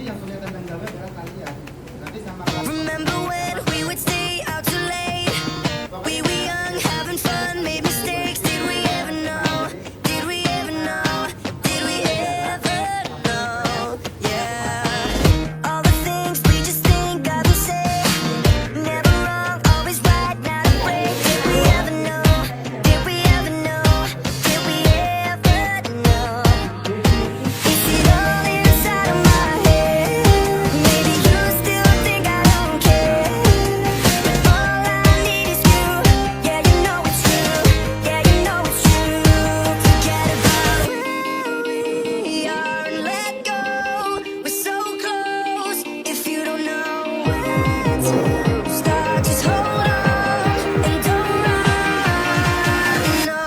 yang sudah tendang gawe barangkali ya. Nanti sama kelas. Remember when we would stay out too late? We were young, having fun, made mistakes. Did we ever know? Did we ever know? Did we ever know? Yeah. All the things we just think of and say. Never wrong, always right, not a break. Did we ever know? Did we ever know? Did we ever know? Is it all inside of my head? Maybe you still think I don't care. But all I need is you. Yeah, you know it's true. Yeah, you know it's true. Forget about where we are and let go. We're so close. If you don't know where to start, just hold on and don't run. No,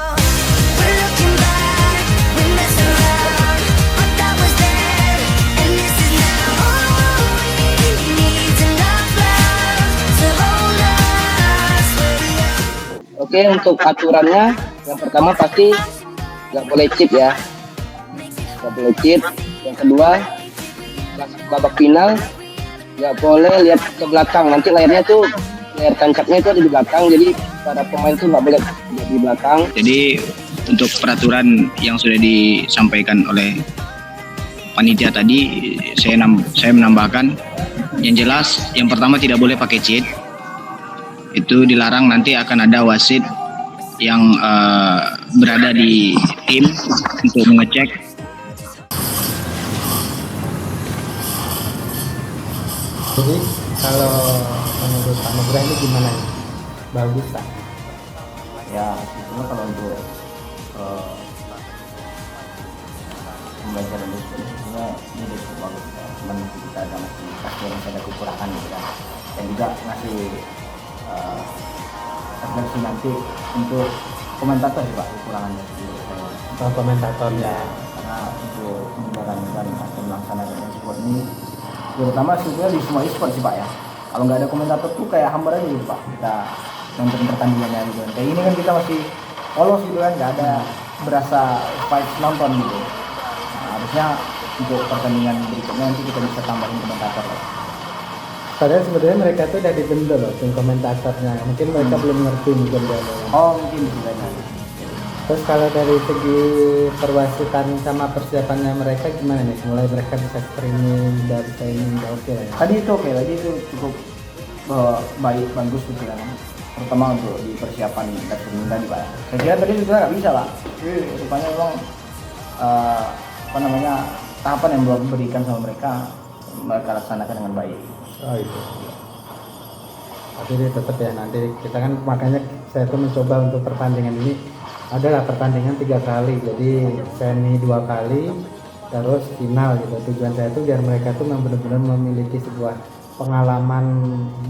we're looking back. We messed around, but that was then, and this is now. All we need enough love to hold us where we are. Oke, untuk aturannya yang pertama pasti nggak boleh cheat ya, nggak boleh cheat. Yang kedua, pas babak final nggak boleh lihat ke belakang. Nanti layar tancapnya itu ada di belakang, jadi para pemain tuh nggak boleh lihat di belakang. Jadi untuk peraturan yang sudah disampaikan oleh panitia tadi, saya menambahkan yang jelas, yang pertama tidak boleh pakai cheat. Itu dilarang, nanti akan ada wasit yang berada di tim untuk mengecek. Jadi kalau menurut Pak Nugrah ini gimana nih? Bagus tak? Ya sebetulnya kalau untuk pembelajaran itu sebenarnya ini udah cukup bagus ya. Cuman kita ada masih ada kekurangan gitu kan, dan juga ngasih refleksi nanti untuk komentator sih Pak, kekurangannya Kalau komentatornya karena untuk menjalankan atau melaksanakan e-sport ini terutama sebetulnya di semua e-sport sih Pak ya, kalau nggak ada komentator tuh kayak hambar aja gitu Pak, kita nonton pertandingannya gitu kan. Kayak ini kan kita masih polos gitu kan, nggak ada berasa fight nonton gitu. Nah, harusnya untuk pertandingan berikutnya nanti kita bisa tambahin komentator Pak. padahal sebenarnya mereka tuh udah dibentuk loh tim komentatornya. Mungkin mereka belum ngerti mungkin dia. Oh mungkin bisa jadi. Terus kalau dari segi perwasitan sama persiapannya mereka gimana nih? Mulai mereka bisa streaming, udah bisa ini, udah oke lah ya? Tadi itu oke, tadi itu cukup baik, bagus gitu kan, terutama untuk di persiapan rekrutmen tadi Pak. Saya kira tadi juga nggak bisa Pak, jadi rupanya memang apa namanya, tahapan yang belum diberikan sama mereka laksanakan dengan baik. Oh itu. Tapi dia tetap ya, nanti kita kan makanya saya tuh mencoba untuk pertandingan ini adalah pertandingan 3 kali, jadi semi 2 kali, terus final gitu. Tujuan saya tuh biar mereka tuh benar-benar memiliki sebuah pengalaman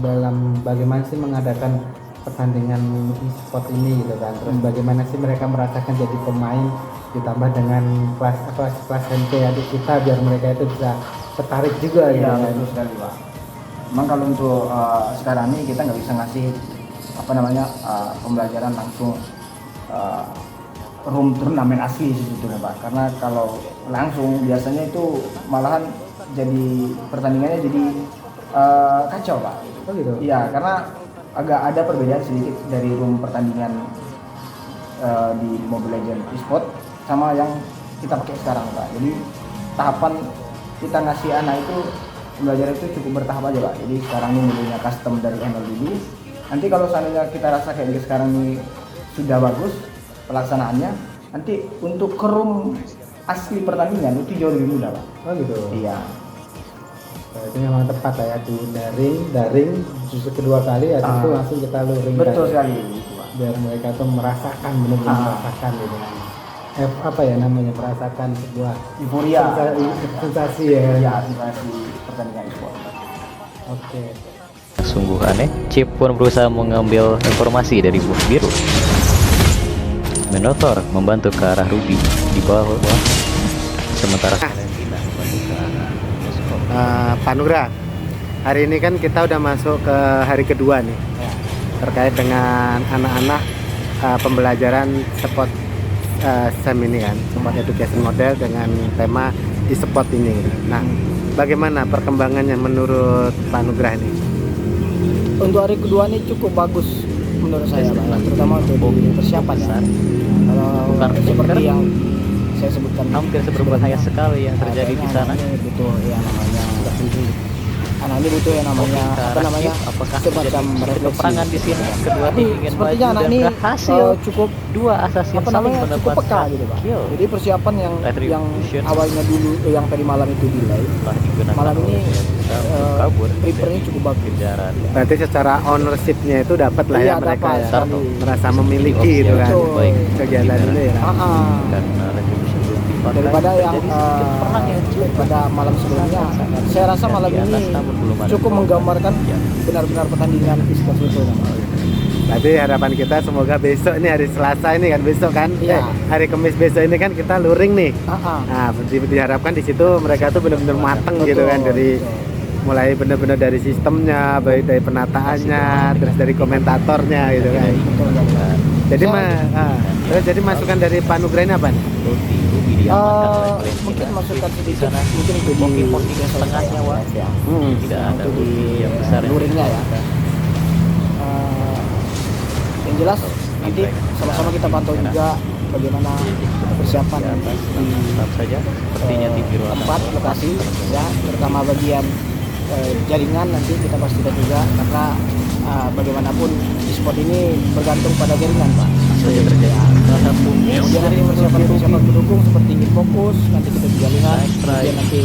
dalam bagaimana sih mengadakan pertandingan e-sport ini gitu kan. Terus bagaimana sih mereka merasakan jadi pemain, ditambah dengan kelas MP adik kita, biar mereka itu bisa tertarik juga gitu Iya kan. betul sekali Pak. Memang kalau untuk sekarang ini kita nggak bisa ngasih apa namanya pembelajaran langsung room turnamen asli sebetulnya Pak, karena kalau langsung biasanya itu malahan jadi pertandingannya jadi kacau Pak. Oh gitu. Iya, karena agak ada perbedaan sedikit dari room pertandingan di Mobile Legends eSport sama yang kita pakai sekarang Pak. Jadi tahapan kita ngasih anak itu belajar itu cukup bertahap aja Pak. Jadi sekarang ini modelnya custom dari ML dulu. Nanti kalau seandainya kita rasa kayak sekarang ini sudah bagus pelaksanaannya, nanti untuk ke room asli pertandingan itu jauh lebih mudah Pak. Oh gitu. Iya. Itu memang tepat lah ya, di daring justru kedua kali ya itu langsung kita luring. Betul sekali gitu Pak. Biar mereka tuh merasakan, benar-benar merasakan gitu kan. Apa ya namanya, merasakan sebuah Euforia. sensasi ya. Iya, sensasi pertandingan e-sport. Oke. Sungguh aneh, Chip pun berusaha mengambil informasi dari buah biru. Minotaur membantu ke arah Ruby di bawah, sementara Valentina membantu ke arah Moskow. Pak Nugrah, hari ini kan kita udah masuk ke hari kedua nih, terkait dengan anak-anak pembelajaran sport STEM ini kan, sport education model dengan tema e-sport ini. Nah, bagaimana perkembangannya menurut Pak Nugrah ini? Untuk hari kedua ini cukup bagus menurut saya, Pak, ya. Terutama untuk persiapan ya. Kalau seperti yang saya sebutkan Hampir berbahaya sekali yang terjadi di sana. Ini butuh yang namanya anak ini butuh yang namanya apa namanya Apakah semacam refleksi. peperangan di sini kedua Tapi tim ingin sepertinya maju anak dan ini berhasil cukup dua asas yang apa saling namanya cukup peka mendapatkan gitu, Pak. kill. Jadi persiapan yang Retribution. awalnya dulu yang tadi malam itu delay, Setelah digunakan malam ini oleh Vietnam untuk kabur prepare-nya cukup bagus. kejaran. Berarti secara ownership-nya itu dapat lah ya Iya, mereka dapat ya. sekali. Merasa memiliki itu kan Betul. baik kegiatan ini ya. karena retribution belum dipakai. Daripada yang terjadi sedikit perang yang cukup daripada malam sebelumnya, saya rasa malam di atas, ini namun belum ada cukup gol. menggambarkan Ya. benar-benar pertandingan e-sport itu. Berarti harapan kita semoga besok ini hari Selasa ini kan besok kan, Iya. hari Kamis besok ini kan kita luring nih. Ah, Nah, diharapkan di situ mereka tuh benar-benar mateng gitu kan, dari mulai benar-benar dari sistemnya, baik dari penataannya, terus dari komentatornya gitu kan. Jadi jadi masukan dari Pak Nugrah ini apa nih? Ruby diamankan oleh Valencia. mungkin masukan Di sedikit sana mungkin itu di posisi tengahnya Wak. ya. Tidak ada Itu di Ruby yang besar yang luringnya ya. Yang jelas nanti sama-sama kita pantau juga bagaimana persiapan di tetap saja sepertinya TV ruangan tempat lokasi ya, terutama bagian jaringan nanti kita pastikan juga karena bagaimanapun e-sport ini bergantung pada jaringan, Pak. saja terjadi. Salah satu Kemudian nanti persiapan pendukung seperti fokus nanti kita juga lihat. Kemudian nanti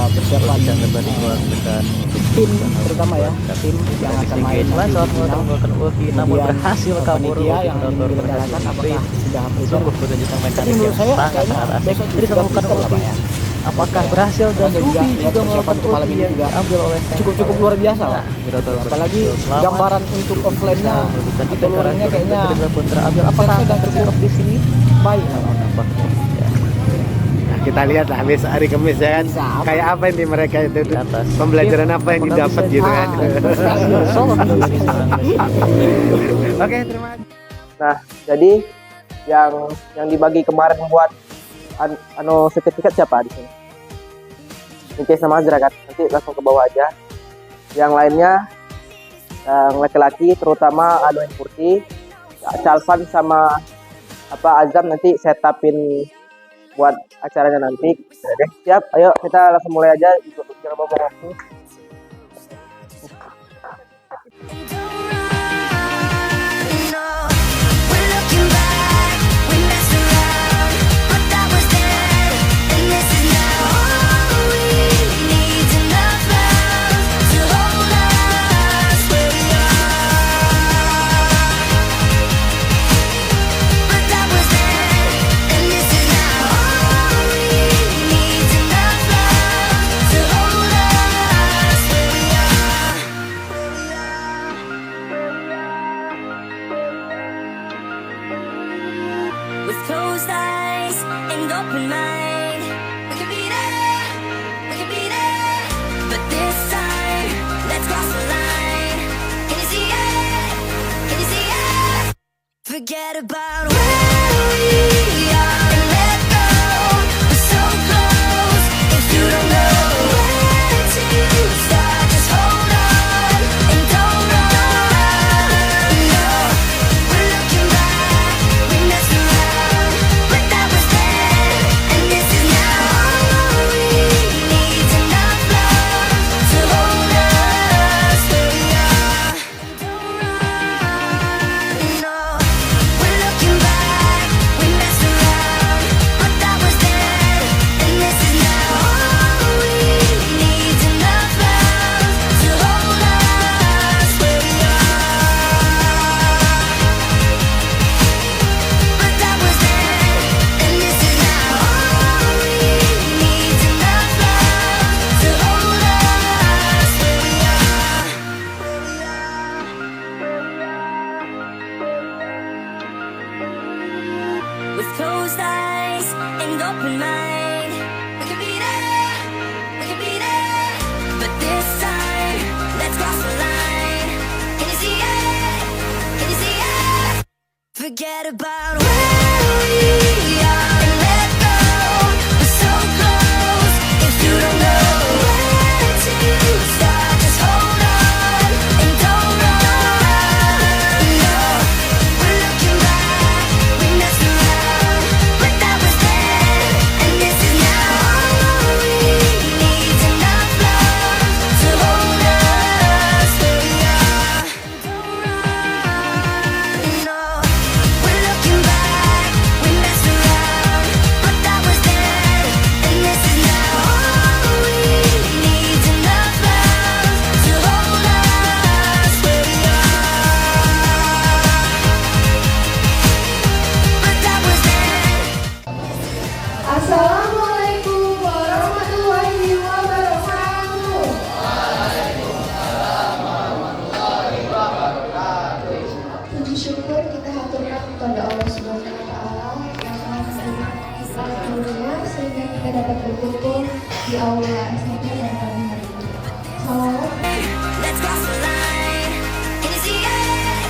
persiapan yang terbalik keluar dekat tim terutama ya, tim yang akan main nanti saat di final. menggunakan ulti namun Kemudian, berhasil kabur panitia yang Ulti ingin berhasil direncanakan apakah sudah prepare. sungguh pertunjukan Tapi mekanik menurut yang saya sangat kayaknya asik. besok Jadi sudah melakukan prepare lah, Pak, ulti ya. apakah berhasil dan Saya Ruby lihat juga persiapan melakukan untuk malam ulti ini yang juga diambil oleh cukup luar biasa, Pak. Apalagi gambaran untuk offline-nya itu luringnya kayaknya apakah sudah cukup di sini baik, Pak. Nah, kita lihat lah besok hari Kamis ya kan. Siap. Kayak apa ini mereka itu Di atas. pembelajaran apa yang Apakah didapat bisa- gitu kan. Solo di sini. Oke, terima kasih. Nah, jadi yang dibagi kemarin buat sertifikat siapa di sini? Nice sama Azra kan. Nanti langsung ke bawah aja. Yang lainnya yang laki-laki terutama Anu Purti, Calvan sama Azam nanti setupin buat acaranya nanti. Oke, siap. Ayo kita langsung mulai aja untuk bicara waktu. And don't run, no. We're looking back, we messed around, but that was then, and this is now. All we need enough love to hold us where we are. But that was then, and this is now. All we need enough love to hold us where we are. With closed eyes and open mind, we can be there, we can be there. But this time, let's cross the line. Can you see it? Can you see it? Forget about where we are and let go. We're so close. If you don't know where to start, just hold on and don't run. No, we're looking back. We messed around, but that was then, and this is now. All we need enough love to hold us where we are. Don't run. No, we're looking back. We messed around, but that was then, and this is now. All we need enough love to hold us where we are. But that was then, and this is now. All we need enough love to hold us where we are. With closed eyes and open mind, we can be there, we can be there. But this time, let's cross the line. Can you see it? Can you see it? Forget about where we are and let go. We're so close. kita dapat berkumpul di aula SMP dan kami hari ini. Salawat. Let's cross the line. Can you see it?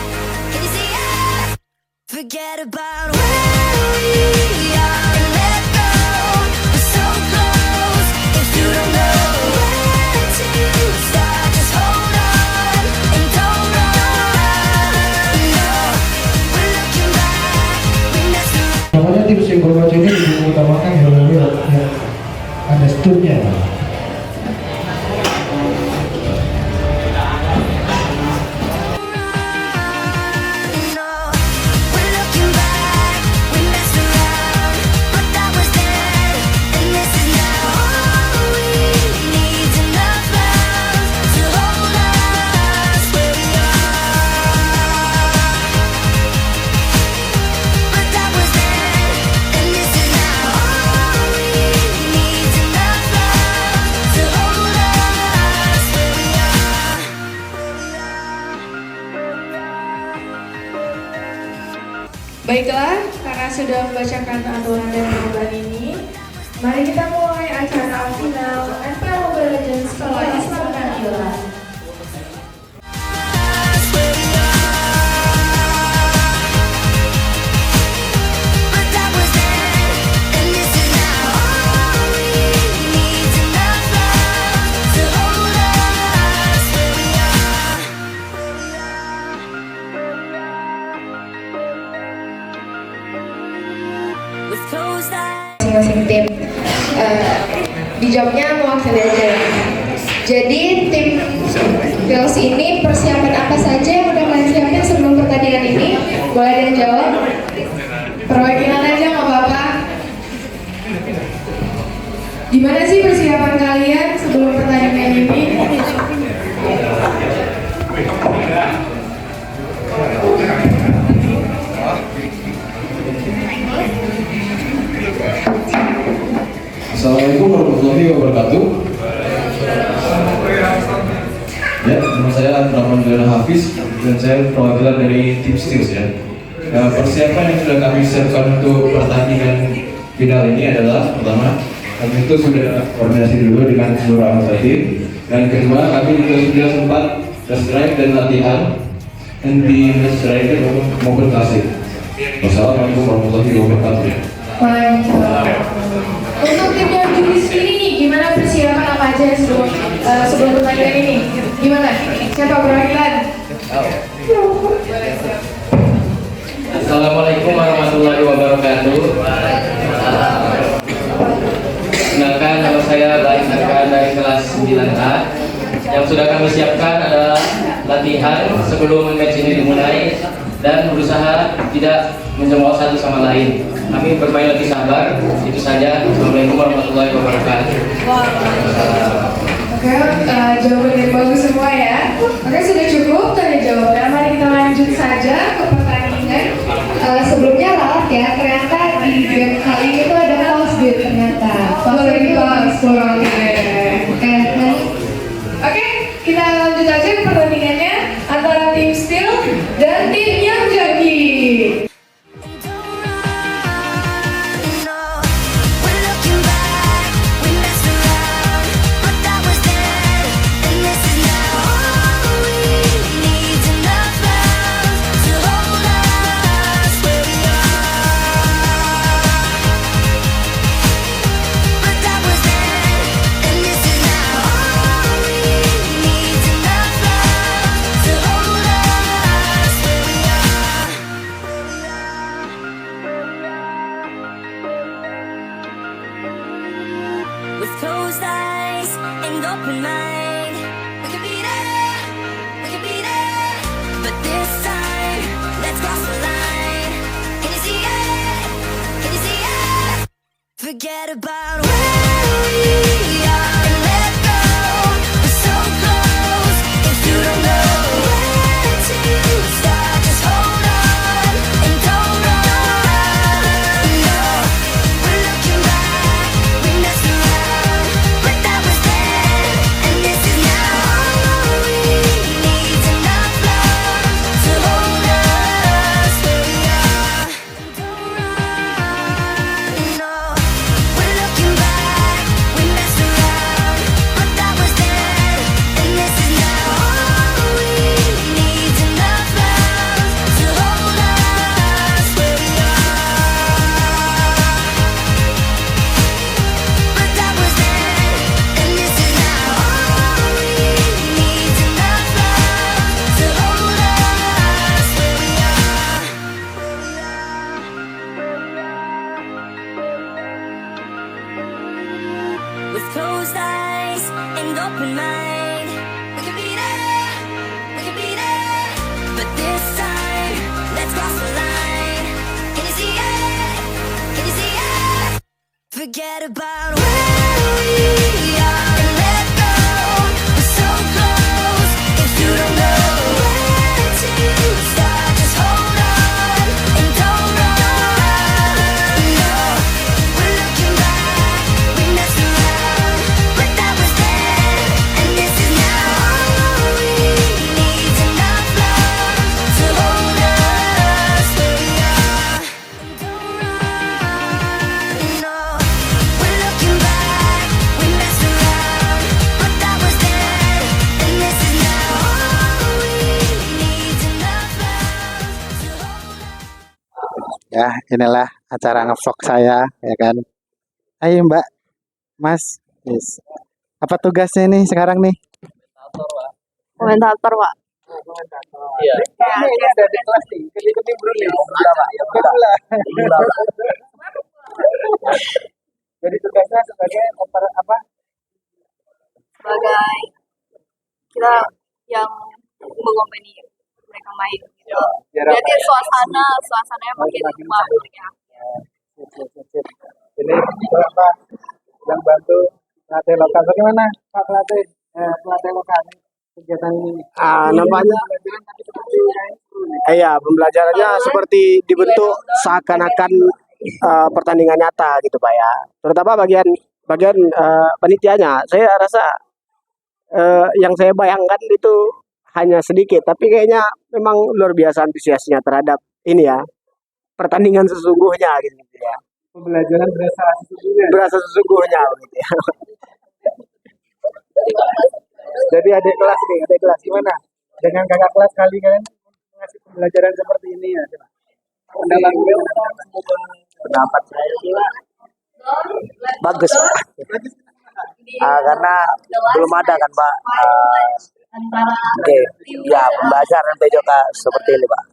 Can you see it? Forget about where we are and let go. We're so close. If you don't know where to start, just hold on and don't run. No, we're looking back. We messed around. Namanya tim sinkron baca ini diutamakan melalui ada stunnya. No, we're looking back. We messed around, but that was then, and this is now. All we need enough love to hold us where we are. But that was then, and this is now. All we need enough love to hold us where we are. Baiklah, karena sudah membacakan aturan dan perubahan ini, mari kita mulai acara final MPL Mobile Legends Sekolah Islam Nabila. But that was then, and this is now. All we need enough love to hold us where we are. With closed eyes. Masing-masing tim dijawabnya mewakili aja. Jadi tim Girls ini persiapan apa saja yang udah kalian siapin sebelum pertandingan ini? Boleh ada yang jawab? Perwakilan aja nggak apa-apa. Gimana sih persiapan kalian sebelum pertandingan ini? Assalamualaikum warahmatullahi wabarakatuh. Ya, nama saya Abdurrahman Juliana Hafiz dan saya perwakilan dari tim Steels ya. Nah, persiapan yang sudah kami siapkan untuk pertandingan final ini adalah pertama, kami itu sudah koordinasi dulu dengan seluruh anggota tim, dan kedua kami juga sudah sempat test drive dan latihan di match drive maupun klasik. Wassalamualaikum warahmatullahi wabarakatuh ya. Untuk tim yang juri sendiri nih, gimana persiapan apa aja sebelum pertandingan ini? Gimana? Siapa perwakilan? Assalamualaikum warahmatullahi wabarakatuh. Kenalkan, nama saya Baik Arkan dari kelas 9A. Yang sudah kami siapkan adalah latihan sebelum match ini dimulai dan berusaha tidak mencemooh satu sama lain. Kami bermain lebih sabar. Itu saja. Assalamualaikum warahmatullahi wabarakatuh. Oke, jawaban yang bagus semua ya. Oke, sudah cukup tanya jawabnya. Mari kita lanjut saja ke pertandingan. Sebelumnya Lalak ya, ternyata di game kali ini tuh ada false game ternyata. False game Oke, kita lanjut aja ke pertandingannya antara tim Steel dan tim yang jadi. No, we're looking back. We messed around, but that was then, and this is now. All we need enough love to hold us where we are. But that was then, and this is now. All we need enough love to hold us where we are. With closed eyes and open mind, we can be there, we can be there. But this time, let's cross the line. Can you see it? Can you see it? Forget about where we are and let go. We're so close. If you don't know where to start, just hold on and don't run. No, we're looking back. We messed around, but that was then, and this is now. All we need enough love to hold us where we are. Don't run. No, we're looking back. closed eyes and open mind. We can be there, we can be there. But this time, let's cross the line. Can you see it? Can you see it? Forget about where we are and let go. We're so close. If you don't know where to start, just hold on and don't run. No, we're looking back. We messed around, but that was then, and this is now. All we need is enough love to hold us where we are. Don't run. No, we're looking back. We messed around, but that was then, and this is now. All we need is enough love to hold us. Ya, inilah acara ngevlog saya, ya kan. Ayo Mbak, Mas, yes. Apa tugasnya nih sekarang nih? Komentator, Pak. Iya. Ini ada di kelas nih. Ikuti dulu nih. Jadi tugasnya sebagai apa? Sebagai kita yang mengompeni mereka main gitu. Jadi suasananya makin bagus ya. Ini berapa yang bantu pelatih lokal? Bagaimana Pak pelatih? Pelatih lokal kegiatan ini? Nampaknya iya, pembelajarannya seperti dibentuk seakan-akan pertandingan nyata gitu Pak ya. Terutama bagian panitianya, saya rasa yang saya bayangkan itu hanya sedikit, tapi kayaknya memang luar biasa antusiasnya terhadap ini ya, pertandingan sesungguhnya gitu ya. Pembelajaran Berasa sesungguhnya gitu ya. Jadi adik kelas gimana? Dengan kakak kelas kali kalian mengasih pembelajaran seperti ini ya? Pendapat saya juga bagus Pak. Karena belum ada kan Pak. Oke, ya pembelajaran PJK seperti ini Pak.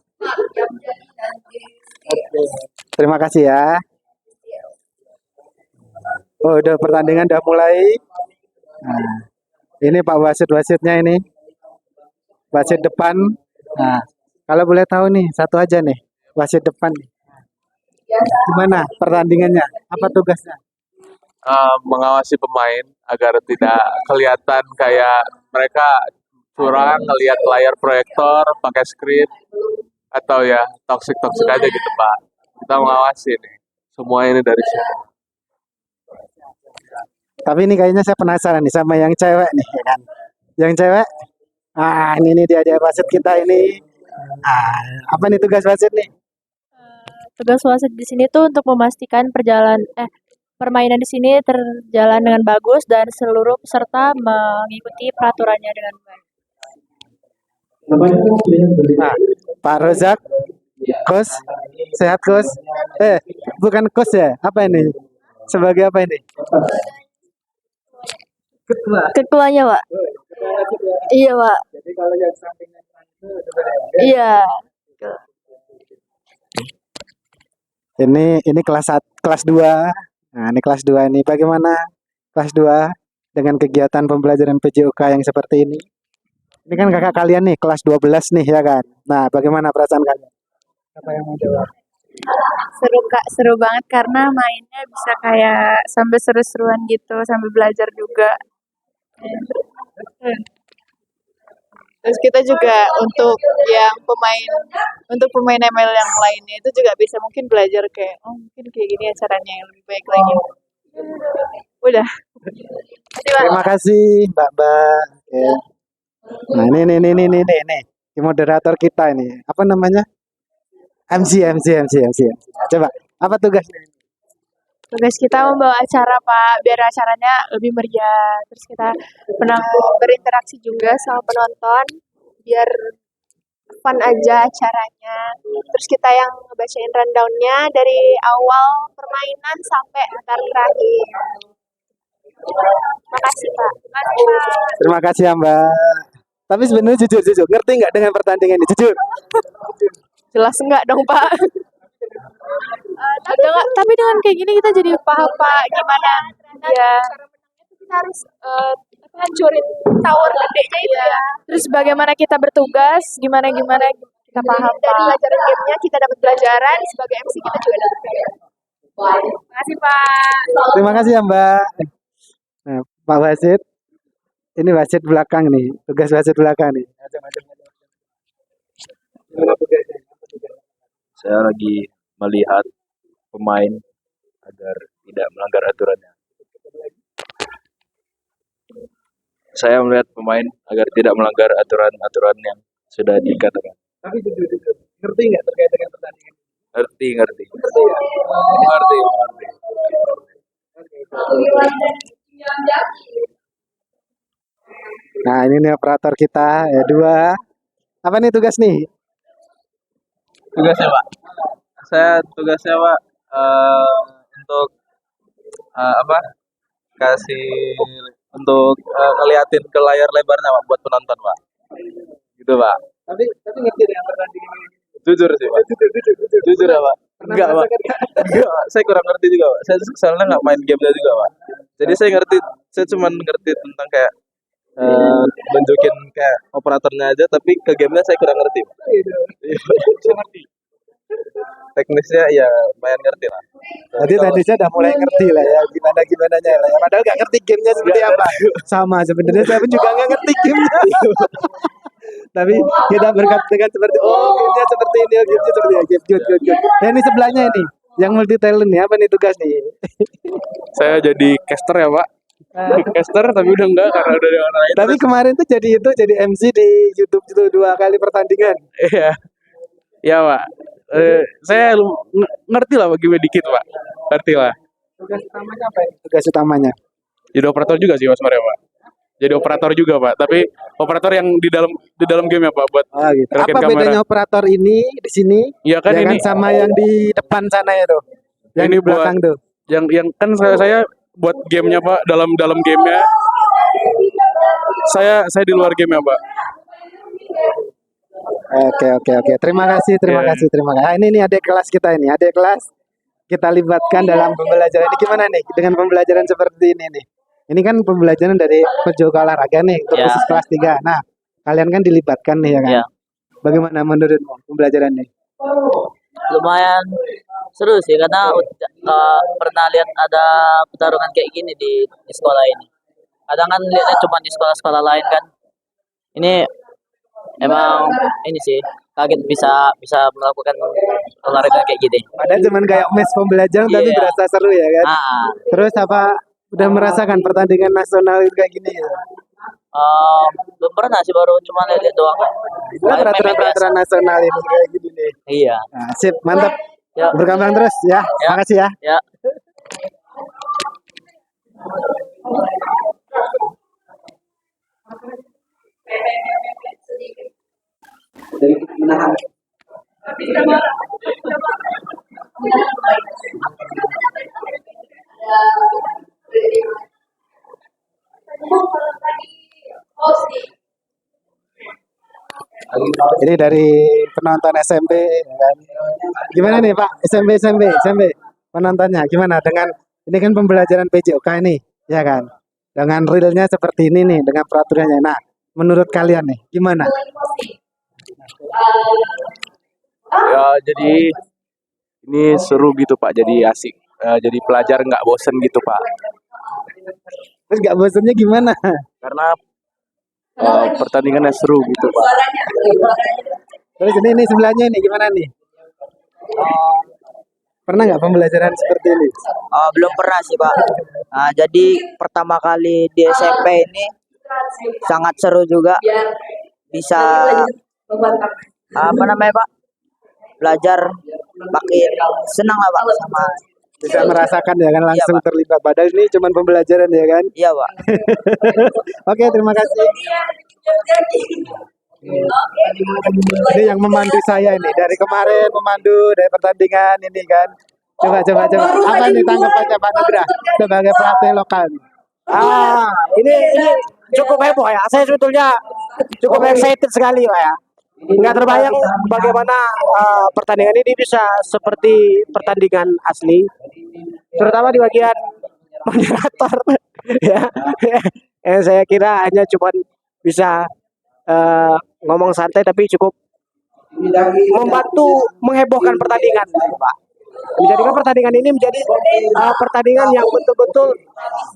Terima kasih ya. Oh, udah pertandingan udah mulai. Nah, ini Pak wasitnya ini. Wasit depan. Nah, kalau boleh tahu nih, satu aja nih, wasit depan. Gimana pertandingannya? Apa tugasnya? Mengawasi pemain agar tidak kelihatan kayak mereka curang ngelihat layar proyektor pakai skrip atau ya toksik aja gitu Pak. Kita mengawasi nih semua ini dari sini. Tapi ini kayaknya saya penasaran nih sama yang cewek nih, ya kan? Yang cewek, ini dia wasit kita ini. Apa nih tugas wasit nih? Tugas wasit di sini tuh untuk memastikan permainan di sini terjalan dengan bagus dan seluruh peserta mengikuti peraturannya dengan baik. Pak Rozak, Coach, sehat Coach? Bukan Coach ya? Apa ini? Sebagai apa ini? Ketuanya, Pak. Iya, Pak. Jadi kalau yang sampingnya Iya. Ini kelas 2. Nah, ini kelas 2 ini. Bagaimana kelas 2 dengan kegiatan pembelajaran PJOK yang seperti ini? Ini kan kakak kalian nih, kelas 12 nih ya kan. Nah, bagaimana perasaan kalian? Apa yang mau jawab? Seru Kak, seru banget karena mainnya bisa kayak sambil seru-seruan gitu, sambil belajar juga. Terus kita juga untuk pemain ML yang lainnya itu juga bisa mungkin belajar kayak mungkin kayak gini ya caranya yang lebih baik lagi. Udah. Terima kasih Mbak. Oke. Nah, ini moderator kita ini. Apa namanya? MC. Coba, apa tugasnya? Tugas kita membawa acara Pak, biar acaranya lebih meriah. Terus kita pernah berinteraksi juga sama penonton, biar fun aja acaranya. Terus kita yang ngebacain rundown-nya dari awal permainan sampai ntar terakhir. Makasih Pak. Terima kasih ya Mbak. Tapi sebenarnya jujur, ngerti nggak dengan pertandingan ini? Jujur. Jelas enggak dong Pak. Tapi dengan kayak gini kita jadi paham Pak gimana ya kita harus hancurin tower gedenya itu ya. Terus bagaimana kita bertugas, gimana kita paham dari pelajaran gamenya kita dapat pelajaran, sebagai MC kita juga dapat pelajaran. Terima kasih Pak. Terima kasih ya Mbak. Nah, Pak Wasit, ini wasit belakang nih, tugas wasit belakang nih. Saya lagi melihat pemain agar tidak melanggar aturannya. Saya melihat pemain agar tidak melanggar aturan-aturan yang sudah dikatakan. Tapi jujur, ngerti nggak terkait dengan pertandingan? Ngerti. Ngerti. Nah ini nih operator kita, ya 2. Apa nih tugas nih? Tugasnya Pak, tugasnya Pak untuk kasih untuk ngeliatin ke layar lebarnya Pak buat penonton Pak, gitu Pak. Tapi ngerti dengan pertandingan ini? Jujur sih Pak, jujur ya Pak. Enggak Pak, saya kurang ngerti juga Pak. Saya soalnya nggak main gamenya juga Pak. Jadi saya cuma ngerti tentang kayak nunjukin kayak operatornya aja, tapi ke gamenya saya kurang ngerti Pak. Teknisnya ya lumayan ngerti lah. Jadi tadi saya udah mulai ngerti lah ya gimana nya lah ya. Padahal nggak ngerti gamenya seperti apa. Sama sebenarnya saya pun juga nggak ngerti gamenya. Tapi kita berkata seperti gamenya seperti ini, gamenya seperti ini. Good. Ya ini sebelahnya ini yang multi talent nih, apa nih tugas nih? Saya jadi caster ya Pak. Caster tapi udah enggak karena udah ada orang lain. Tapi kemarin tuh jadi MC di YouTube itu 2 kali pertandingan. Iya. Ya Pak. Saya ngerti lah bagaimana dikit Pak. Ngerti lah. Tugas utamanya apa ya? Tugas utamanya? Jadi operator juga sih Mas Mario Pak. Jadi operator juga Pak. Tapi operator yang di dalam game ya Pak buat gitu. Apa kamera. bedanya operator ini di sini? Iya kan ini sama yang di depan sana itu. Yang ini di belakang tuh. Yang kan saya buat gamenya Pak, dalam gamenya. Saya di luar game ya Pak. Oke. Terima kasih. Nah, ini nih adik kelas kita ini. Adik kelas kita libatkan dalam pembelajaran ini gimana nih dengan pembelajaran seperti ini nih. Ini kan pembelajaran dari Pejoka Olahraga nih untuk khusus kelas 3. Nah, kalian kan dilibatkan nih ya kan. Bagaimana menurutmu pembelajarannya? Lumayan seru sih karena pernah lihat ada pertarungan kayak gini di sekolah ini. Kadang kan lihatnya cuma di sekolah-sekolah lain kan. Ini emang ini sih kaget bisa melakukan olahraga kayak gini. Padahal cuman kayak mes pembelajaran tapi berasa seru ya kan. Terus apa udah merasakan pertandingan nasional itu kayak gini ya? Belum pernah sih, baru cuma lihat doang kan. Peraturan nasional ini kayak gini nih. Iya. Nah, sip, mantap. Berkembang terus ya. Makasih ya. Ya. Dari menahan. Ini dari penonton SMP kan. Gimana nih Pak? SMP penontonnya gimana dengan ini kan pembelajaran PJOK ini ya kan, dengan realnya seperti ini nih dengan peraturannya. Nah menurut kalian nih gimana? Ya jadi ini seru gitu Pak, jadi asik, jadi pelajar nggak bosen gitu Pak. Terus nggak bosennya gimana? Karena pertandingannya seru gitu Pak. Terus ini sebelahnya ini gimana nih? Pernah nggak pembelajaran seperti ini? Belum pernah sih Pak. Nah, jadi pertama kali di SMP ini sangat seru juga. Bisa apa namanya Pak? Belajar makin senang lah Pak sama. Bisa merasakan ya kan langsung terlibat. Padahal ini cuma pembelajaran ya kan? Iya Pak. Oke, terima kasih. Ini yang memandu saya ini dari kemarin memandu dari pertandingan ini kan. Coba. Apa nih tanggapannya Pak Nugra sebagai pelatih lokal? Ini cukup heboh ya. Saya sebetulnya cukup excited sekali Pak ya. Nggak terbayang bagaimana pertandingan ini bisa seperti pertandingan asli, terutama di bagian moderator. ya. Saya kira hanya cuma bisa ngomong santai tapi cukup membantu menghebohkan pertandingan, Pak. Menjadikan pertandingan ini menjadi pertandingan yang betul-betul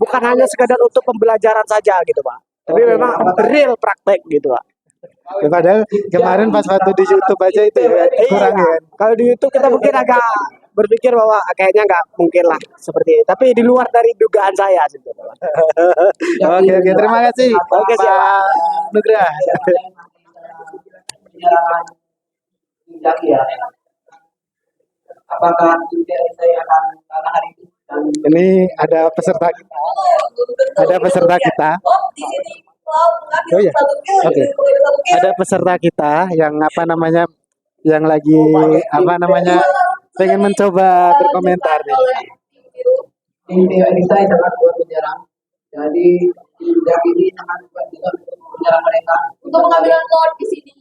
bukan hanya sekadar untuk pembelajaran saja gitu, Pak. Tapi memang real praktek gitu, Pak. Ya, padahal kemarin pas waktu di YouTube aja itu ya, kurang ya. Kalau di YouTube kita mungkin agak berpikir bahwa kayaknya nggak mungkin lah seperti ini. Tapi di luar dari dugaan saya sebetulnya. Oke, terima kasih Oke, Pak Nugrah. Apakah saya akan kalah hari ini? Ini ada peserta kita. Oh ya, oke. Ada peserta kita yang apa namanya, yang lagi apa namanya, pengen mencoba berkomentar nih. Tim ini saya sangat kuat menyerang. Jadi tim Jack ini sangat kuat juga untuk menyerang mereka. Untuk pengambilan Lord di sini,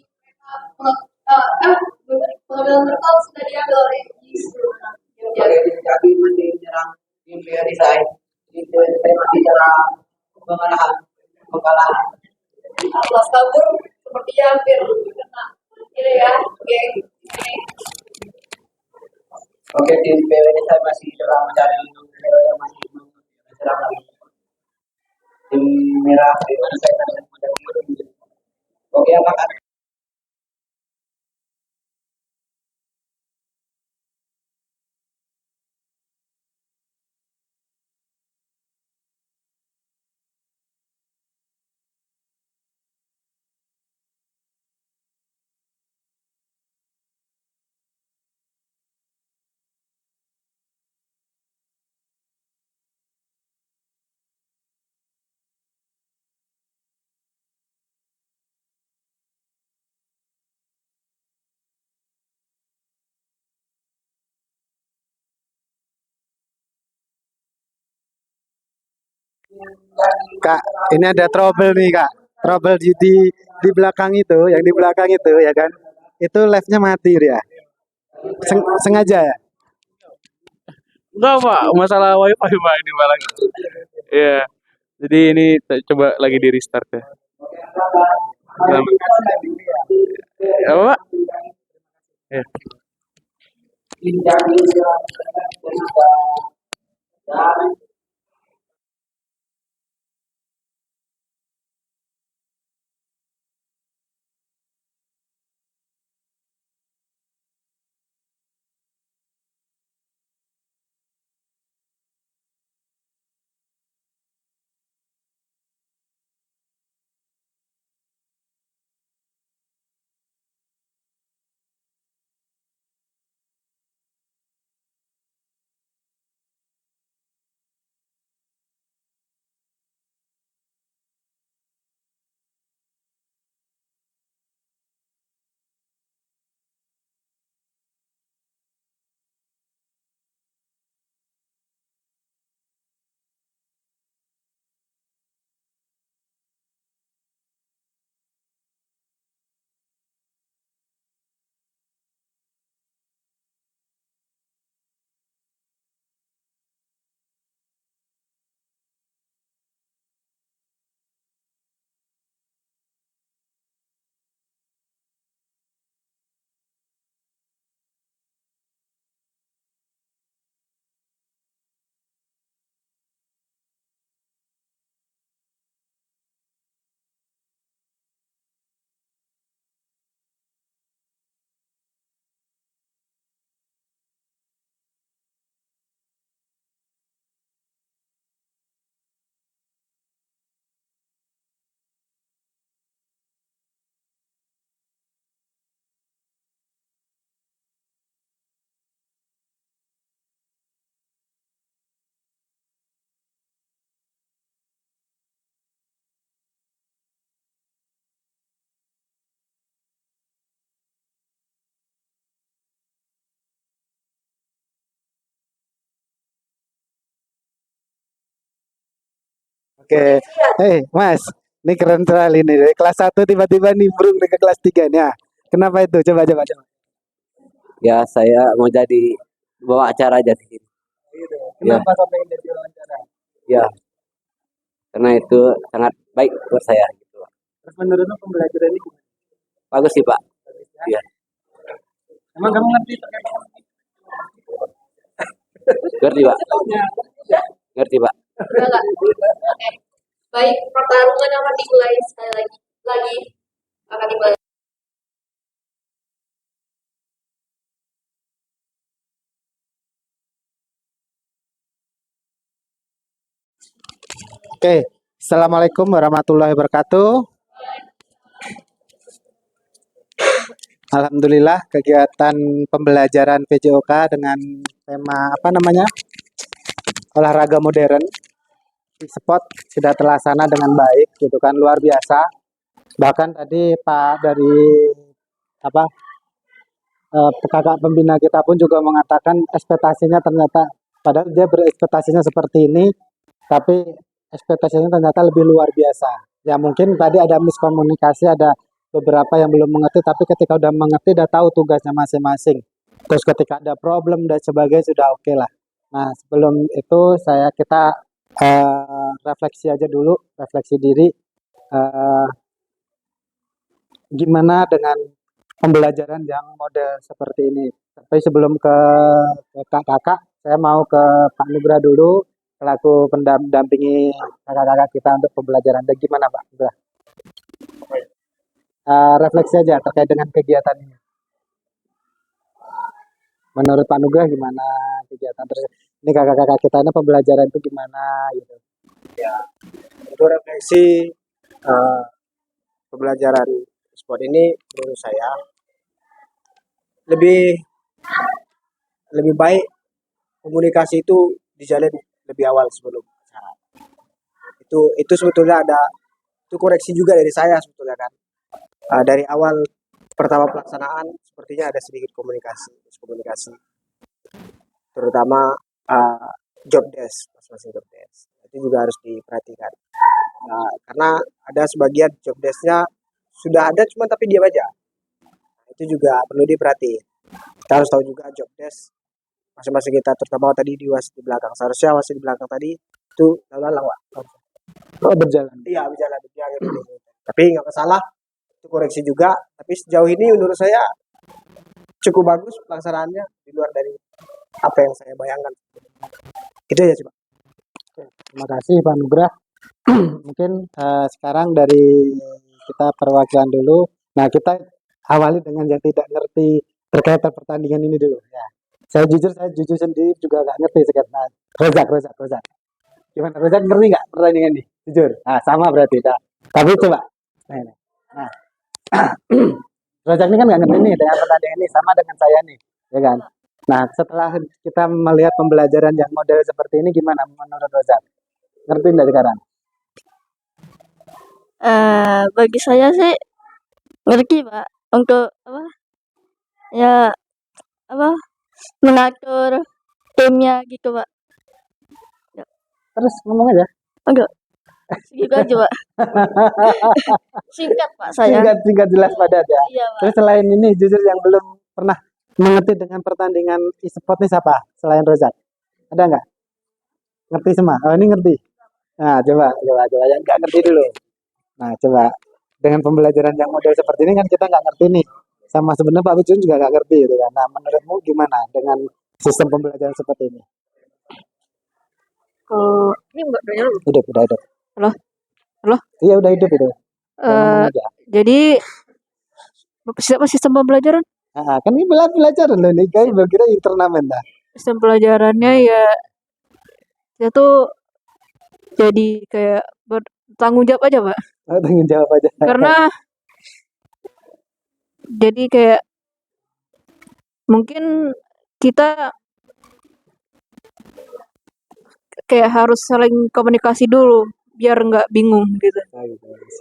pengambilan Lord sudah diambil oleh sebelumnya. Jadi tim Jack masih menyerang tim PRI saya. Tim PRI saya masih dalam pengalahan. Kelas kabur sepertinya hampir kena ini ya, geng. Oke, tim PRI saya masih dalam mencari yang masih menyerang lagi. Tim merah PRI saya dalam mencari. Oke, apakah Kak, ini ada trouble nih Kak. Trouble di belakang itu, yang di belakang itu ya kan. Itu live-nya mati ya. Sengaja ya? Enggak Pak, masalah wifi Pak ini malah. Iya. Jadi ini coba lagi di restart ya. Apa Pak? Ya. Oke. Mas, ini keren sekali nih. Dari kelas 1 tiba-tiba nimbrung ke kelas 3 nih. Ya. Kenapa itu? Coba. Ya, saya mau jadi bawa acara aja di sini. Kenapa sampai jadi wawancara? Ya, karena itu sangat baik buat saya. Gitu. Terus menurutmu pembelajaran ini gimana? Bagus sih Pak. Iya. Emang kamu ngerti terkait apa? Ngerti Pak. Ngerti Pak. Enggak. Oke. Baik, pertarungan akan dimulai sekali lagi akan dimulai. Oke, Assalamualaikum warahmatullahi wabarakatuh. Alhamdulillah kegiatan pembelajaran PJOK dengan tema apa namanya olahraga modern di spot sudah terlaksana dengan baik gitu kan, luar biasa. Bahkan tadi Pak dari apa kakak pembina kita pun juga mengatakan ekspektasinya ternyata padahal dia berekspektasinya seperti ini, tapi ekspektasinya ternyata lebih luar biasa. Ya mungkin tadi ada miskomunikasi, ada beberapa yang belum mengerti, tapi ketika udah mengerti, udah tahu tugasnya masing-masing. Terus ketika ada problem dan sebagainya sudah oke lah. Nah sebelum itu kita refleksi aja dulu, refleksi diri. Gimana dengan pembelajaran yang model seperti ini? Tapi sebelum ke kakak-kakak, saya mau ke Pak Nugra dulu, selaku pendampingi kakak-kakak kita untuk pembelajaran. Dan gimana Pak Nugra? Refleksi aja terkait dengan kegiatan ini. Menurut Pak Nugra gimana kegiatan tersebut? Ini kakak-kakak kita ini pembelajaran itu gimana gitu? Ya, itu refleksi pembelajaran sport ini menurut saya lebih baik komunikasi itu dijalin lebih awal sebelum acara. Itu sebetulnya itu koreksi juga dari saya sebetulnya kan. Dari awal pertama pelaksanaan sepertinya ada sedikit komunikasi, terutama job desk, masing-masing job desk. Itu juga harus diperhatikan. Karena ada sebagian job desk-nya sudah ada cuma tapi diam aja. Itu juga perlu diperhatiin. Kita harus tahu juga job desk masing-masing kita, terutama tadi di wasit di belakang. Seharusnya wasit di belakang tadi itu lalu-lalang, Pak. Oh, berjalan. Iya, berjalan. Tapi nggak masalah. Itu koreksi juga. Tapi sejauh ini menurut saya cukup bagus pelaksanaannya di luar dari apa yang saya bayangkan. Itu aja sih, Pak. Terima kasih Pak Nugra. Mungkin sekarang dari kita perwakilan dulu. Nah kita awali dengan yang tidak ngerti terkait pertandingan ini dulu. Ya. Saya jujur sendiri juga nggak ngerti sekarang. Nah, Rozak. Gimana Rozak ngerti nggak pertandingan ini? Jujur. Nah sama berarti. Nah, tapi coba. Nah. Rozak ini kan nggak ngerti nih dengan pertandingan ini, sama dengan saya nih, ya kan? Nah setelah kita melihat pembelajaran yang model seperti ini, gimana menurut Rozak? Ngerti nggak sekarang? Bagi saya sih ngerti Pak, untuk mengatur timnya gitu Pak. Terus ngomong aja. Enggak, segitu aja Pak. Singkat Pak saya. Singkat jelas padat ya. Iya, Pak. Terus selain ini jujur yang belum pernah mengerti dengan pertandingan e-sport nih siapa selain Rozak? Ada nggak? Ngerti semua? Oh ini ngerti. Nah coba yang nggak ngerti dulu. Nah coba dengan pembelajaran yang model seperti ini kan kita nggak ngerti nih. Sama sebenarnya Pak Wicun juga nggak ngerti gitu kan. Nah menurutmu gimana dengan sistem pembelajaran seperti ini? Ini enggak udah Hidup. Halo? Iya udah hidup itu. Jadi siapa sistem pembelajaran? Kan ini pelajaran loh nih, guys. Kira turnamen dah. Sistem pelajarannya ya saya tuh jadi kayak bertanggung jawab aja Pak. Tanggung jawab aja. Karena jadi kayak mungkin kita kayak harus saling komunikasi dulu biar nggak bingung gitu.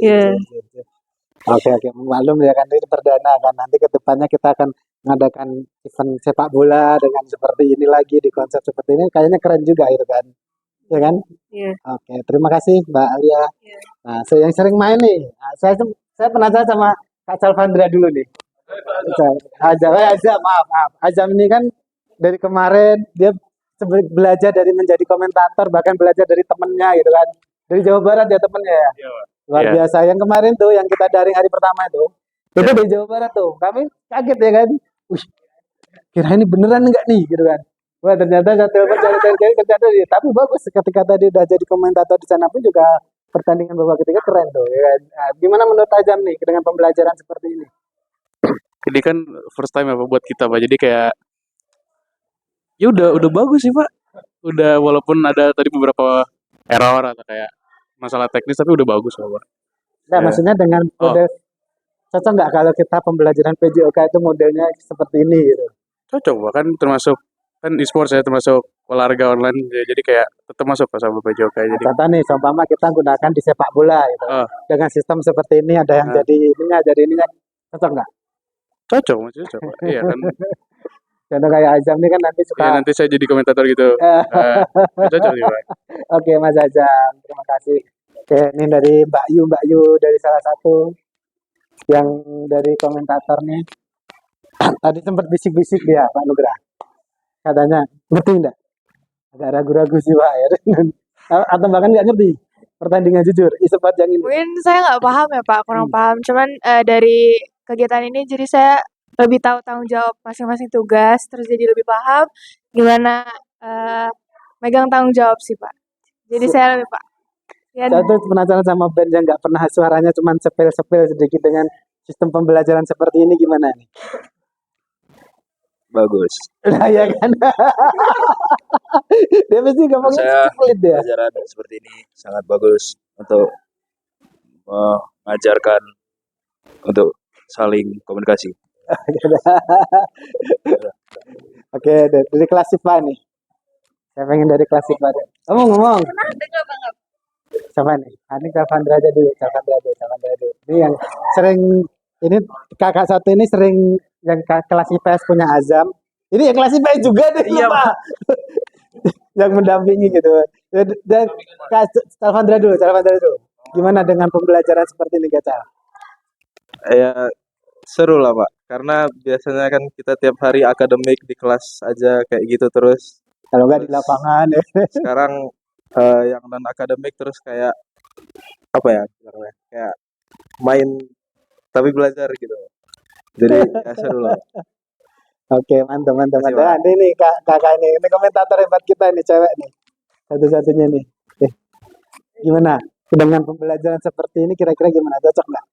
Iya. Oke, maklum ya kan ini perdana kan, nanti kedepannya kita akan mengadakan event sepak bola dengan seperti ini lagi di konsep seperti ini, kayaknya keren juga itu kan, ya kan? Iya. Oke, terima kasih Mbak Alia. Nah, saya yang sering main nih, saya penasaran sama Kak Salvandra dulu nih. Azam ini kan dari kemarin dia belajar dari menjadi komentator, bahkan belajar dari temennya gitu kan. Dari Jawa Barat ya temennya ya. Luar Iya. biasa. Yang kemarin tuh yang kita daring hari pertama itu dari Jawa Barat tuh. Kami kaget ya kan. Wih, kira ini beneran enggak nih gitu kan. Wah ternyata saya telepon cari ternyata dia. Tapi bagus ketika tadi udah jadi komentator di sana pun juga pertandingan babak ketiga keren tuh. Ya kan? Nah, gimana menurut Ajam nih dengan pembelajaran seperti ini? Ini kan first time apa buat kita Pak. Jadi kayak ya udah bagus sih Pak. Udah walaupun ada tadi beberapa error atau kayak masalah teknis tapi udah bagus Pak. Enggak, Ya. maksudnya dengan Oh, model cocok nggak kalau kita pembelajaran PJOK itu modelnya seperti ini gitu? cocok Pak kan termasuk kan e-sports ya termasuk olahraga online ya, jadi kayak tetap masuk Pak sama PJOK jadi. Contoh nih, seumpama kita gunakan di sepak bola gitu. Oh, Dengan sistem seperti ini ada yang nah, jadi ininya, cocok nggak? cocok Mas cocok Pak. Iya kan. Contoh kayak Azam ini kan nanti Ya suka. nanti saya jadi komentator gitu. Cocok nih Pak. Oke Mas Azam, terima kasih. Oke, ini dari Mbak Yu dari salah satu yang dari komentator nih. Tadi sempat bisik-bisik dia Pak Nugra. Katanya, ngerti enggak? Agak ragu-ragu sih Pak ya. Atau bahkan nggak ngerti pertandingan jujur e-sport yang ini. Mungkin saya nggak paham ya Pak, kurang paham. Cuman dari kegiatan ini jadi saya lebih tahu tanggung jawab masing-masing tugas, terus jadi lebih paham gimana megang tanggung jawab sih Pak. Jadi saya lebih Pak. Ya, Saya tuh penasaran sama band yang nggak pernah suaranya cuma sepil-sepil sedikit dengan sistem pembelajaran seperti ini gimana nih? Bagus. Nah ya kan. Dia pasti ngomongnya Saya pelit ya. pelajaran seperti ini sangat bagus untuk mengajarkan untuk saling komunikasi. Oke, dari kelas IPA nih. Saya pengen dari kelas IPA. Ngomong. Siapa nih? Ini Chavandra aja dulu, Chavandra dulu. Ini yang sering, ini kakak satu ini sering yang kelas IPS punya Azam. Ini yang kelas IPS juga deh, lupa. Yang mendampingi gitu. Dan Chavandra dulu. Gimana dengan pembelajaran seperti ini, Gacal? Ya seru lah Pak, karena biasanya kan kita tiap hari akademik di kelas aja kayak gitu terus. Kalau nggak di lapangan ya. Sekarang yang non akademik terus kayak apa ya, kayak main tapi belajar gitu. Jadi ya seru lah. Oke, mantap. Terima kasih, Pak. Ini nih kakak ini komentator hebat kita nih, cewek nih. Satu-satunya nih. Gimana? Dengan pembelajaran seperti ini kira-kira gimana? Cocok nggak?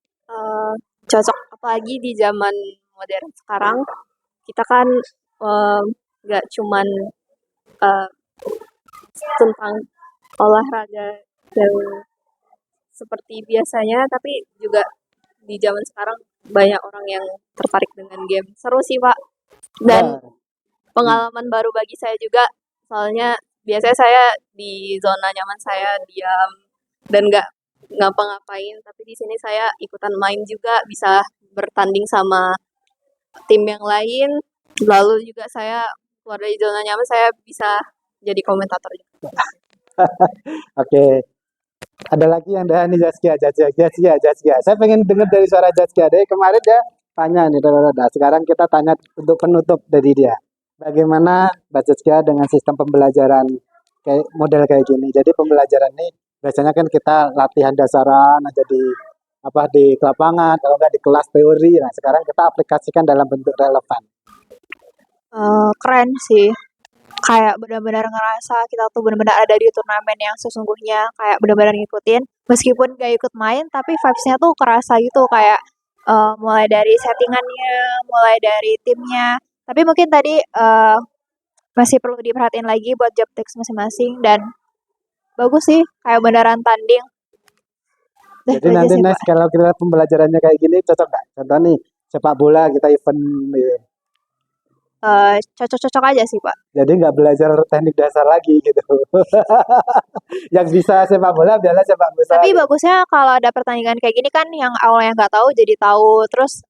Cocok apalagi di zaman modern sekarang kita kan nggak cuman tentang olahraga yang seperti biasanya tapi juga di zaman sekarang banyak orang yang tertarik dengan game. Seru sih Pak, dan pengalaman baru bagi saya juga, soalnya biasanya saya di zona nyaman saya diam dan nggak ngapa-ngapain, tapi di sini saya ikutan main juga, bisa bertanding sama tim yang lain, lalu juga saya keluar dari zona nyaman, saya bisa jadi komentator juga. Oke. Ada lagi yang dah nih Zaskia. Saya pengen dengar dari suara Zaskia. Dari kemarin dia tanya nih, sekarang kita tanya untuk penutup dari dia. Bagaimana Mbak Zaskia dengan sistem pembelajaran kayak model kayak gini? Jadi pembelajaran ini biasanya kan kita latihan dasaran aja di lapangan, kalau nggak di kelas teori. Nah, sekarang kita aplikasikan dalam bentuk relevan. keren sih. Kayak benar-benar ngerasa kita tuh benar-benar ada di turnamen yang sesungguhnya, kayak benar-benar ngikutin meskipun gak ikut main tapi vibes-nya tuh kerasa gitu, kayak mulai dari settingannya, mulai dari timnya. Tapi mungkin tadi masih perlu diperhatiin lagi buat job text masing-masing, dan bagus sih kayak beneran tanding. Jadi nanti next kalau kita pembelajarannya kayak gini cocok nggak? Contoh nih sepak bola kita event gitu. Cocok-cocok aja sih Pak. Jadi nggak belajar teknik dasar lagi gitu. Yang bisa sepak bola biarlah sepak bola. Tapi bagusnya kalau ada pertandingan kayak gini kan yang awalnya nggak tahu jadi tahu, terus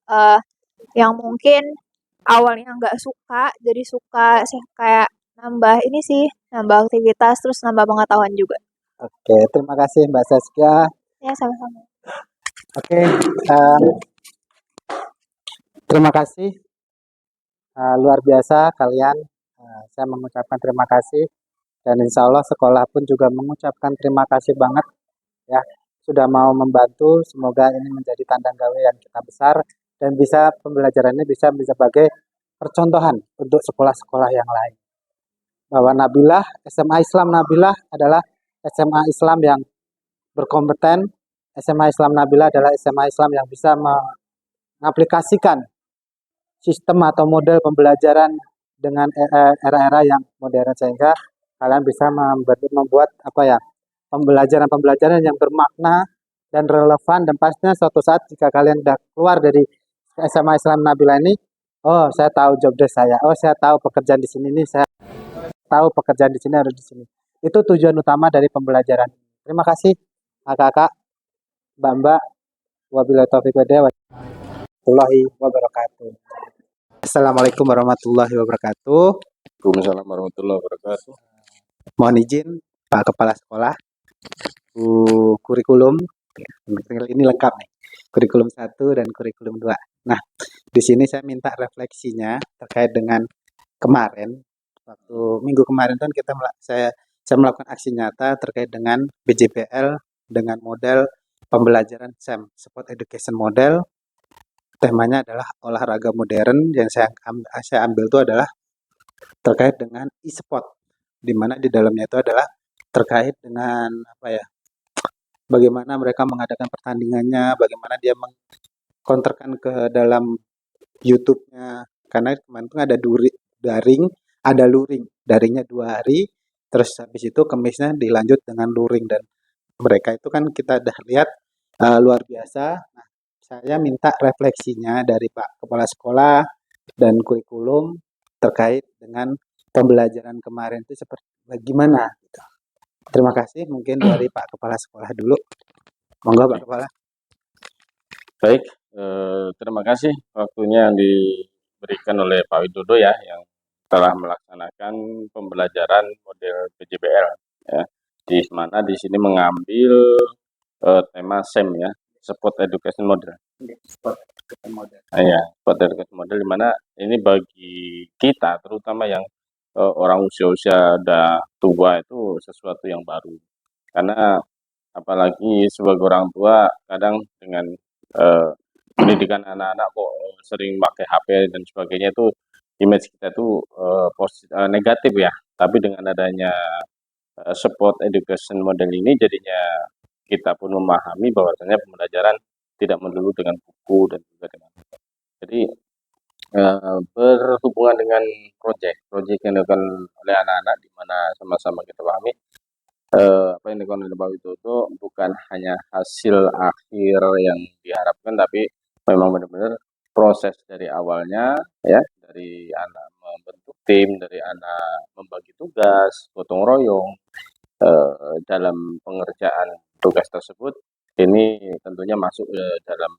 yang mungkin awalnya nggak suka jadi suka sih, kayak nambah ini sih, nambah aktivitas terus nambah pengetahuan juga. Oke, terima kasih Mbak Saskia. Ya sama-sama. Oke, terima kasih. Luar biasa kalian. Saya mengucapkan terima kasih dan insya Allah sekolah pun juga mengucapkan terima kasih banget ya sudah mau membantu. Semoga ini menjadi tandang gawe yang kita besar dan bisa pembelajarannya bisa sebagai percontohan untuk sekolah-sekolah yang lain. Bahwa Nabilah, SMA Islam Nabilah adalah SMA Islam yang berkompeten. SMA Islam Nabilah adalah SMA Islam yang bisa mengaplikasikan sistem atau model pembelajaran dengan era-era yang modern, sehingga kalian bisa membuat pembelajaran-pembelajaran yang bermakna dan relevan, dan pastinya suatu saat jika kalian sudah keluar dari SMA Islam Nabilah ini, oh saya tahu job desk saya, oh saya tahu pekerjaan di sini nih, saya tahu pekerjaan di sini harus di sini. Itu tujuan utama dari pembelajaran. Terima kasih kakak-kakak, mbak-mbak. Wabillahi taufiq wal hidayah. Warahmatullahi wabarakatuh. Assalamualaikum warahmatullahi wabarakatuh. Waalaikumsalam warahmatullahi wabarakatuh. Mohon izin Pak Kepala Sekolah, kurikulum ini lengkap nih. Kurikulum 1 dan kurikulum 2. Nah, di sini saya minta refleksinya terkait dengan kemarin, waktu minggu kemarin kan saya melakukan aksi nyata terkait dengan BJBL dengan model pembelajaran SEM, Sport Education Model. Temanya adalah olahraga modern. Yang saya ambil itu adalah terkait dengan e-sport, di mana di dalamnya itu adalah terkait dengan bagaimana mereka mengadakan pertandingannya, bagaimana dia mengkonterkan ke dalam YouTube-nya. Karena kemarin itu ada daring, ada luring. Daringnya 2 hari, terus habis itu kemisnya dilanjut dengan luring, dan mereka itu kan kita udah lihat luar biasa. Nah, saya minta refleksinya dari Pak Kepala Sekolah dan kurikulum terkait dengan pembelajaran kemarin itu seperti bagaimana. Gitu. Terima kasih, mungkin dari Pak Kepala Sekolah dulu. Monggo Pak Kepala. Baik, terima kasih waktunya yang diberikan oleh Pak Widodo ya, yang telah melaksanakan pembelajaran model PJBL ya, di mana di sini mengambil tema SEM ya, Sport Education Model. Sport Education Model. Ya, Sport Education Model, di mana ini bagi kita terutama yang orang usia-usia udah tua itu sesuatu yang baru, karena apalagi sebagai orang tua kadang dengan pendidikan anak-anak kok sering pakai HP dan sebagainya, itu image kita tuh negatif ya. Tapi dengan adanya Sport Education Model ini, jadinya kita pun memahami bahwasanya pembelajaran tidak melulu dengan buku dan juga dengan jadi berhubungan dengan proyek yang dilakukan oleh anak-anak, di mana sama-sama kita pahami apa yang dilakukan oleh Pak Widodo bukan hanya hasil akhir yang diharapkan, tapi memang benar-benar proses dari awalnya ya, dari anak membentuk tim, dari anak membagi tugas, gotong royong dalam pengerjaan tugas tersebut. Ini tentunya masuk dalam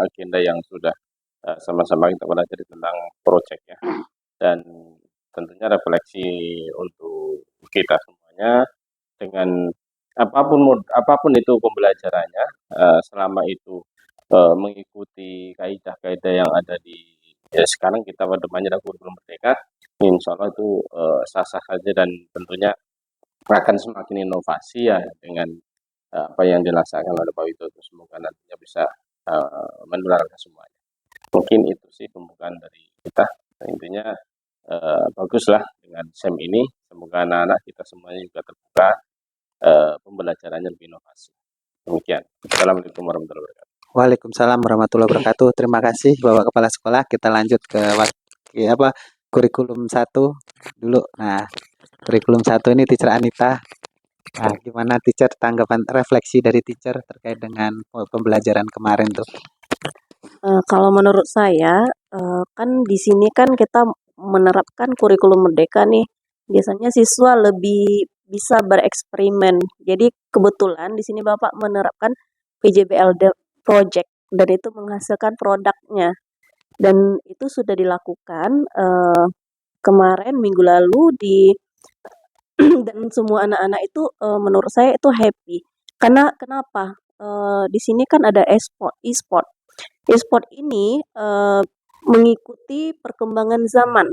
agenda yang sudah sama-sama kita pelajari tentang proyek ya, dan tentunya refleksi untuk kita semuanya dengan apapun itu pembelajarannya, selama itu mengikuti kaidah-kaidah yang ada di sekarang kita pada namanya kurikulum merdeka, insya Allah itu sah-sah saja, dan tentunya akan semakin inovasi ya dengan apa yang dilaksanakan oleh Pak Widodo. Semoga nantinya bisa menular ke semuanya. Mungkin itu sih pembukaan dari kita. Intinya baguslah dengan SEM ini. Semoga anak-anak kita semuanya juga terbuka, pembelajarannya lebih inovasi. Demikian. Assalamualaikum warahmatullahi wabarakatuh. Waalaikumsalam warahmatullahi wabarakatuh. Terima kasih Bapak Kepala Sekolah. Kita lanjut ke kurikulum 1 dulu. Nah, kurikulum 1 ini Teacher Anita. Nah, gimana teacher tanggapan refleksi dari teacher terkait dengan pembelajaran kemarin tuh? Kalau menurut saya, kan di sini kan kita menerapkan kurikulum merdeka nih. Biasanya siswa lebih bisa bereksperimen. Jadi kebetulan di sini Bapak menerapkan PJBL project dan itu menghasilkan produknya. Dan itu sudah dilakukan kemarin minggu lalu dan semua anak-anak itu menurut saya itu happy. Karena kenapa? Di sini kan ada e-sport. E-sport ini mengikuti perkembangan zaman,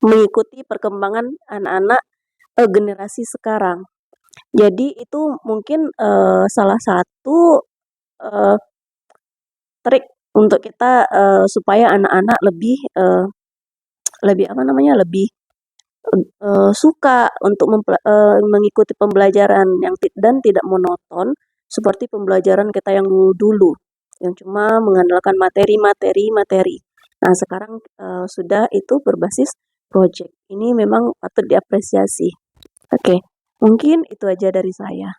mengikuti perkembangan anak-anak generasi sekarang. Jadi itu mungkin salah satu eh, trik untuk kita supaya anak-anak lebih apa namanya lebih suka untuk mengikuti pembelajaran dan tidak monoton seperti pembelajaran kita yang dulu yang cuma mengandalkan materi. Nah, sekarang sudah itu berbasis project. Ini memang patut diapresiasi. Oke, mungkin itu aja dari saya.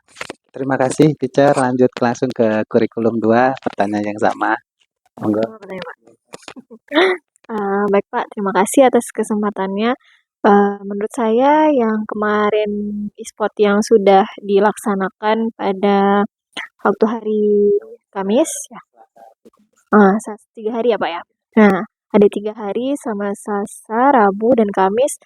Terima kasih, teacher. Lanjut langsung ke kurikulum 2, pertanyaan yang sama. Monggo. Baik Pak, terima kasih atas kesempatannya. Menurut saya yang kemarin e-sport yang sudah dilaksanakan pada waktu hari Kamis, ya, 3 hari ya Pak ya. Nah, ada 3 hari sama Selasa, Rabu, dan Kamis.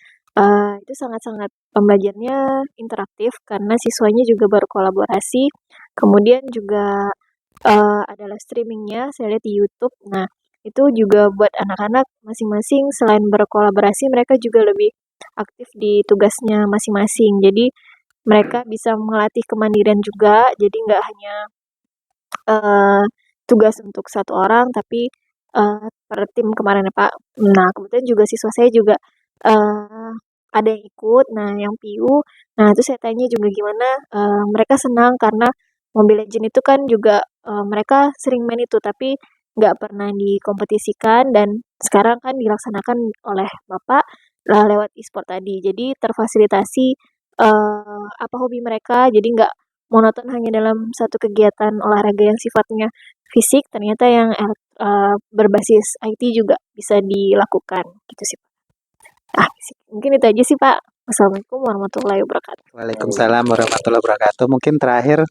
Itu sangat-sangat pembelajarannya interaktif karena siswanya juga berkolaborasi. Kemudian juga ada live streamingnya, saya lihat di YouTube. Nah, itu juga buat anak-anak masing-masing selain berkolaborasi, mereka juga lebih aktif di tugasnya masing-masing. Jadi mereka bisa melatih kemandirian juga. Jadi nggak hanya tugas untuk satu orang, tapi per tim kemarin ya Pak. Nah, kemudian juga siswa saya juga ada yang ikut. Nah, yang PIU, nah itu saya tanya juga gimana. Mereka senang karena Mobile Legends itu kan juga mereka sering main itu, tapi nggak pernah dikompetisikan dan sekarang kan dilaksanakan oleh Bapak lewat e-sport tadi. Jadi terfasilitasi apa hobi mereka, jadi nggak monoton hanya dalam satu kegiatan olahraga yang sifatnya fisik, ternyata yang berbasis IT juga bisa dilakukan gitu sih Pak. Mungkin itu aja sih Pak. Wassalamualaikum warahmatullahi wabarakatuh. Waalaikumsalam warahmatullahi wabarakatuh. Mungkin terakhir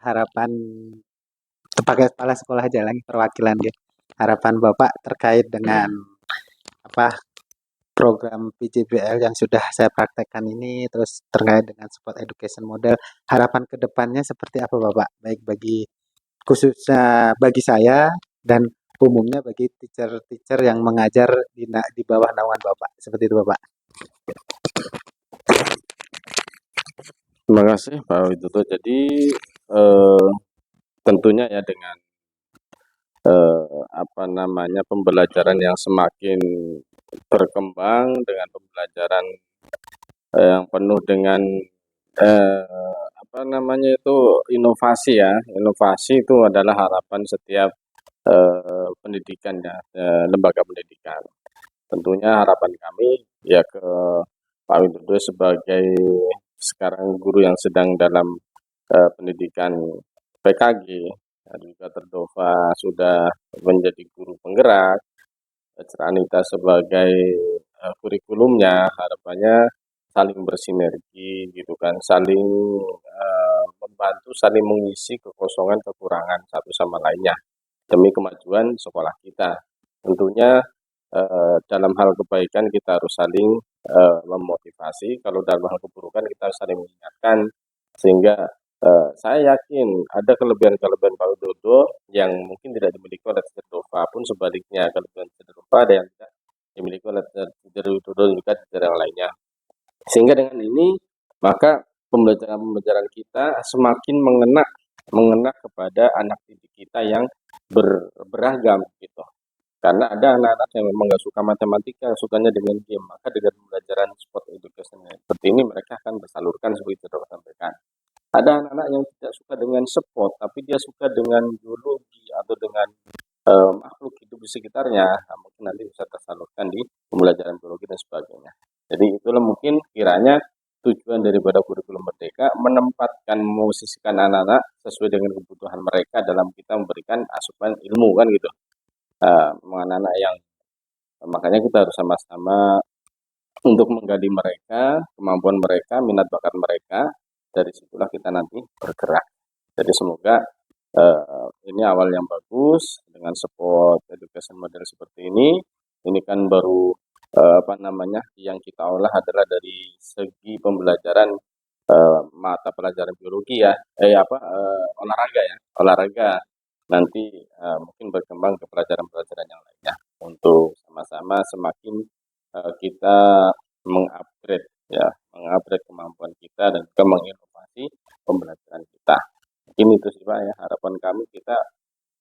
harapan pakai kepala sekolah aja lagi perwakilan gitu. Harapan Bapak terkait dengan apa program PJBL yang sudah saya praktekkan ini, terus terkait dengan sport education model, harapan kedepannya seperti apa Bapak? Baik bagi khususnya bagi saya dan umumnya bagi teacher-teacher yang mengajar di bawah naungan Bapak. Seperti itu Bapak. Terima kasih Pak Widodo. Jadi tentunya ya dengan pembelajaran yang semakin berkembang dengan pembelajaran yang penuh dengan inovasi ya. Inovasi itu adalah harapan setiap pendidikan ya, lembaga pendidikan. Tentunya harapan kami ya ke Pak Widodo sebagai sekarang guru yang sedang dalam pendidikan PKG, dan juga Terdova sudah menjadi guru penggerak, Anita sebagai kurikulumnya, harapannya saling bersinergi gitu kan, saling membantu, saling mengisi kekosongan, kekurangan satu sama lainnya demi kemajuan sekolah kita. Tentunya dalam hal kebaikan kita harus saling memotivasi, kalau dalam hal keburukan kita harus saling mengingatkan, sehingga saya yakin ada kelebihan-kelebihan Pak Widodo yang mungkin tidak dimiliki oleh Terdova, pun sebaliknya kelebihan Terdova ada yang tidak dimiliki oleh Widodo juga di daerah lainnya. Sehingga dengan ini maka pembelajaran kita semakin mengena kepada anak didik kita yang beragam gitu. Karena ada anak-anak yang memang nggak suka matematika, sukanya dengan game, maka dengan pembelajaran sport education seperti ini mereka akan tersalurkan seperti yang sampaikan. Ada anak-anak yang tidak suka dengan sport, tapi dia suka dengan biologi atau dengan makhluk hidup di sekitarnya, nah, mungkin nanti bisa tersalurkan di pembelajaran biologi dan sebagainya. Jadi itulah mungkin kiranya tujuan daripada kurikulum merdeka, menempatkan, memosisikan anak-anak sesuai dengan kebutuhan mereka dalam kita memberikan asupan ilmu kan gitu. Anak-anak yang makanya kita harus sama-sama untuk menggali mereka, kemampuan mereka, minat bakat mereka, dari situlah kita nanti bergerak. Jadi semoga ini awal yang bagus dengan sport education model seperti ini. Ini kan baru yang kita olah adalah dari segi pembelajaran mata pelajaran biologi ya, olahraga. Nanti mungkin berkembang ke pelajaran-pelajaran yang lainnya untuk sama-sama semakin kita mengupgrade kemampuan kita dan juga menginovasi Mungkin itu sih Pak ya, harapan kami kita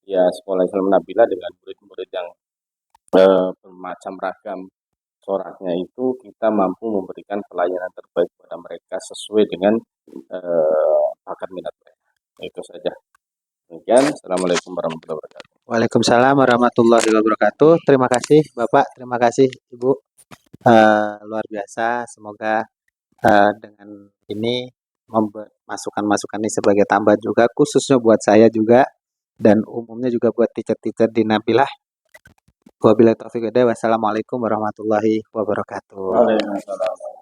ya sekolah Islam Nabila dengan murid-murid yang bermacam ragam coraknya itu, kita mampu memberikan pelayanan terbaik kepada mereka sesuai dengan bakat minat mereka. Itu saja. Demikian, Assalamualaikum warahmatullahi wabarakatuh. Waalaikumsalam warahmatullahi wabarakatuh. Terima kasih Bapak, terima kasih Ibu. Luar biasa. Semoga dengan ini membuat masukan-masukan ini sebagai tambahan juga, khususnya buat saya juga dan umumnya juga buat teacher-teacher di Nabilah. Wabillahi taufiq wal hidayah. Wassalamualaikum warahmatullahi wabarakatuh. Waalaikumsalam.